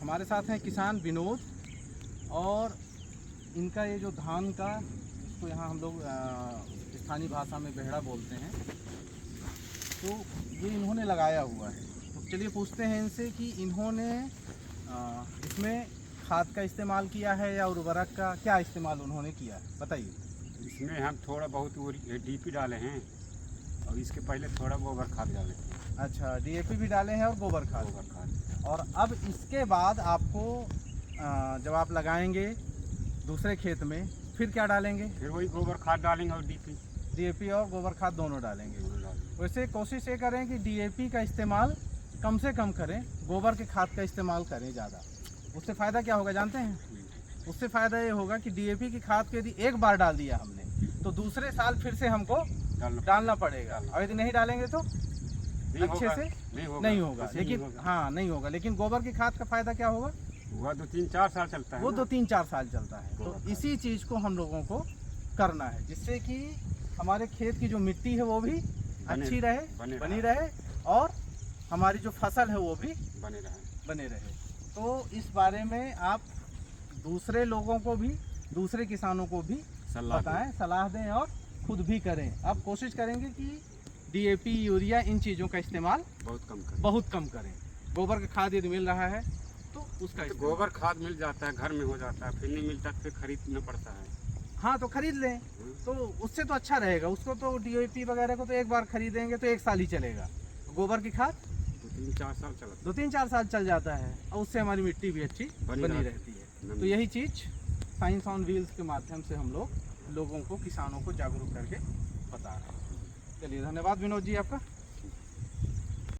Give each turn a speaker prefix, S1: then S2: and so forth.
S1: हमारे साथ हैं किसान विनोद, और इनका ये जो धान का, इसको यहाँ हम लोग स्थानीय भाषा में बेहड़ा बोलते हैं, तो ये इन्होंने लगाया हुआ है। तो चलिए पूछते हैं इनसे कि इन्होंने इसमें खाद का इस्तेमाल किया है या उर्वरक का, क्या इस्तेमाल उन्होंने किया है, बताइए।
S2: इसमें हम थोड़ा बहुत डीपी डाले हैं और इसके पहले थोड़ा गोबर खाद डाले थे।
S1: अच्छा, डीएपी भी डाले हैं और गोबर खाद। और अब इसके बाद आपको जब आप लगाएंगे दूसरे खेत में, फिर क्या डालेंगे?
S2: फिर वही गोबर खाद डालेंगे और
S1: डीएपी और गोबर खाद दोनों डालेंगे। वैसे कोशिश ये करें कि डीएपी का इस्तेमाल कम से कम करें, गोबर के खाद का इस्तेमाल करें ज़्यादा। उससे फ़ायदा क्या होगा जानते हैं? उससे फ़ायदा ये होगा कि डीएपी की खाद को यदि एक बार डाल दिया हमने, तो दूसरे साल फिर से हमको डालना पड़ेगा। और यदि नहीं डालेंगे तो अच्छे से नहीं होगा। लेकिन हाँ, नहीं होगा। लेकिन गोबर की खाद का फ़ायदा क्या होगा?
S2: वो 2-3-4 साल चलता है।
S1: वो 2-3-4 साल चलता है। तो इसी चीज़ को हम लोगों को करना है, जिससे कि हमारे खेत की जो मिट्टी है वो भी अच्छी रहे, बनी रहे, और हमारी जो फसल है वो भी बने रहे। तो इस बारे में आप दूसरे लोगों को भी, दूसरे किसानों को भी बताएं, सलाह दें और खुद भी करें। आप कोशिश करेंगे कि डीएपी, यूरिया, इन चीज़ों का इस्तेमाल बहुत कम करें। गोबर का खाद यदि मिल रहा है तो उसका
S2: तो गोबर खाद मिल जाता है, घर में हो जाता है, फिर नहीं मिलता फिर खरीदना पड़ता है।
S1: हाँ, तो खरीद लें, तो उससे तो अच्छा रहेगा। उसको तो डीएपी वगैरह को तो एक बार खरीदेंगे तो 1 साल ही चलेगा। गोबर की खाद
S2: 2-3-4 साल चलता है।
S1: 2-3-4 साल चल जाता है, और उससे हमारी मिट्टी भी अच्छी बनी रहती है। तो यही चीज़ साइंस ऑन व्हील्स के माध्यम से हम लोगों को, किसानों को जागरूक करके बता रहे हैं। चलिए, धन्यवाद विनोद जी आपका।